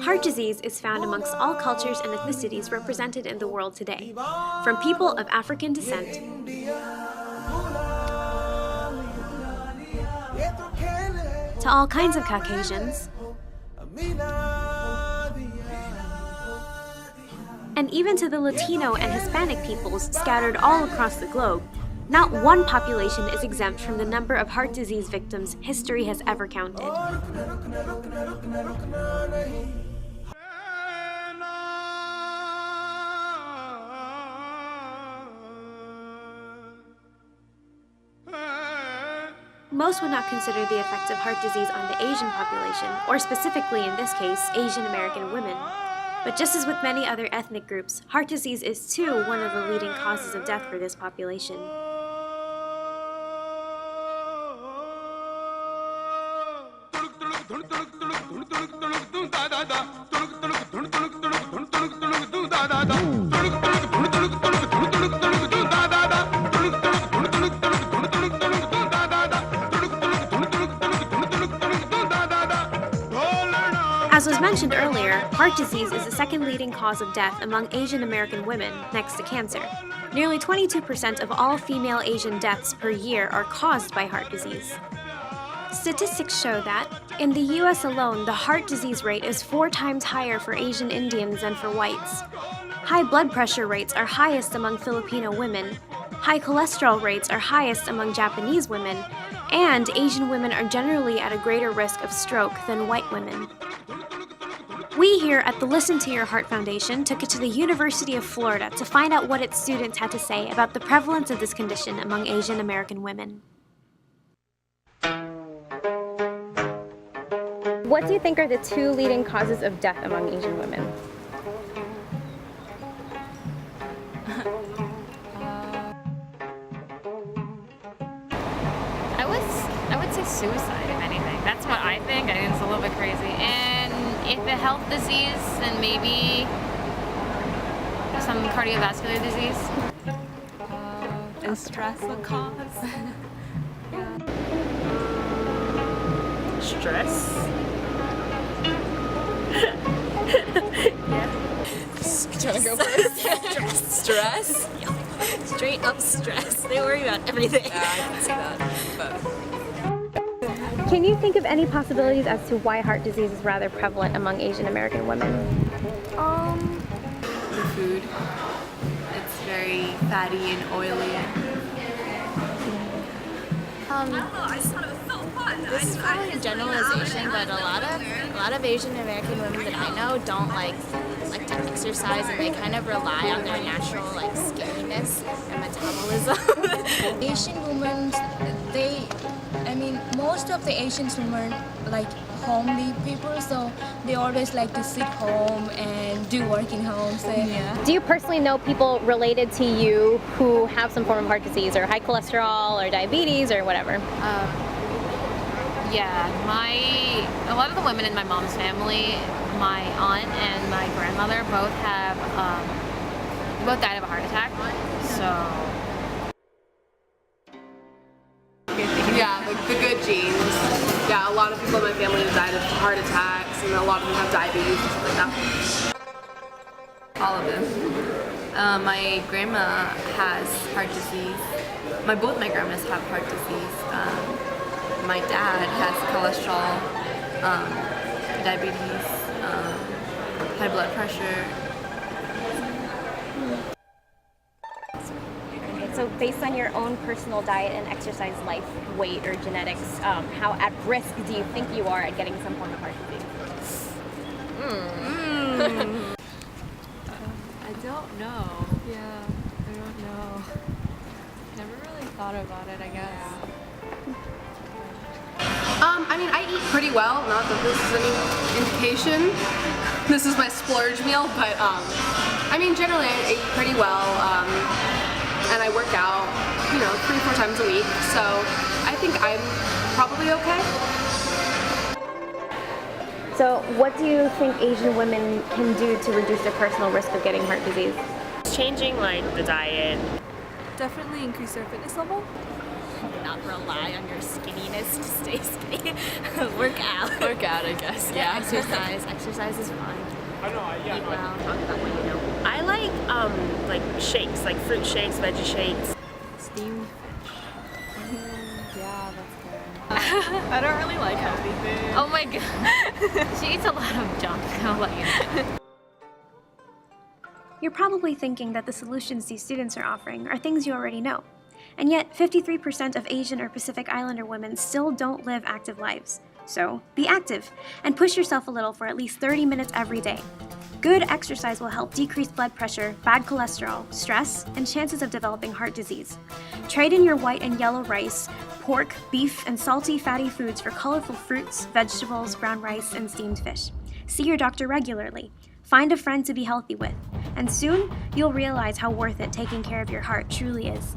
Heart disease is found amongst all cultures and ethnicities represented in the world today, from people of African descent to all kinds of Caucasians, and even to the Latino and Hispanic peoples scattered all across the globe. Not one population is exempt from the number of heart disease victims history has ever counted. Most would not consider the effects of heart disease on the Asian population, or specifically in this case, Asian American women. But just as with many other ethnic groups, heart disease is too one of the leading causes of death for this population. As was mentioned earlier, heart disease is the second leading cause of death among Asian American women, next to cancer. Nearly 22% of all female Asian deaths per year are caused by heart disease. Statistics show that, in the US alone, the heart disease rate is 4 times higher for Asian Indians than for whites. High blood pressure rates are highest among Filipino women, high cholesterol rates are highest among Japanese women, and Asian women are generally at a greater risk of stroke than white women. We here at the Listen to Your Heart Foundation took it to the University of Florida to find out what its students had to say about the prevalence of this condition among Asian American women. What do you think are the 2 leading causes of death among Asian women? I would say suicide, if anything. That's what I think. I think it's a little bit crazy. And if a health disease, then maybe some cardiovascular disease. Is stress a cause? Yeah. Stress? Yeah. Do you want to go first? Stress? Straight up stress. They worry about everything. Yeah, I can see that. But Can you think of any possibilities as to why heart disease is rather prevalent among Asian American women? The food. It's very fatty and oily. This is probably a generalization, but a lot of Asian American women that I know don't like to exercise, and they kind of rely on their natural skinniness and metabolism. Asian women, most of the Asian women homely people, so they always like to sit home and do work in home. So yeah. Do you personally know people related to you who have some form of heart disease or high cholesterol or diabetes or whatever? Yeah, a lot of the women in my mom's family, my aunt and my grandmother both died of a heart attack. So. Yeah, the good genes. Yeah, a lot of people in my family have died of heart attacks, and a lot of them have diabetes and stuff like that. All of them. My grandma has heart disease. Both my grandmas have heart disease. My dad has cholesterol, diabetes, high blood pressure. So based on your own personal diet and exercise life, weight, or genetics, how at risk do you think you are at getting some form of heart disease? I don't know. Yeah, I don't know. Never really thought about it, I guess. I eat pretty well. Not that this is any indication. This is my splurge meal, but generally I eat pretty well. And I work out, 3-4 times a week, so I think I'm probably okay. So what do you think Asian women can do to reduce their personal risk of getting heart disease? Changing the diet. Definitely increase their fitness level. Not rely on your skinniness to stay skinny. Work out. out, I guess. Yeah, exercise. Exercise is fun. Eat well. I like shakes, like fruit shakes, veggie shakes. Steamed fish. Yeah, that's good. I don't really like healthy food. Oh my god. She eats a lot of junk, I'll let you know. You're probably thinking that the solutions these students are offering are things you already know. And yet, 53% of Asian or Pacific Islander women still don't live active lives. So, be active, and push yourself a little for at least 30 minutes every day. Good exercise will help decrease blood pressure, bad cholesterol, stress, and chances of developing heart disease. Trade in your white and yellow rice, pork, beef, and salty, fatty foods for colorful fruits, vegetables, brown rice, and steamed fish. See your doctor regularly. Find a friend to be healthy with. And soon, you'll realize how worth it taking care of your heart truly is.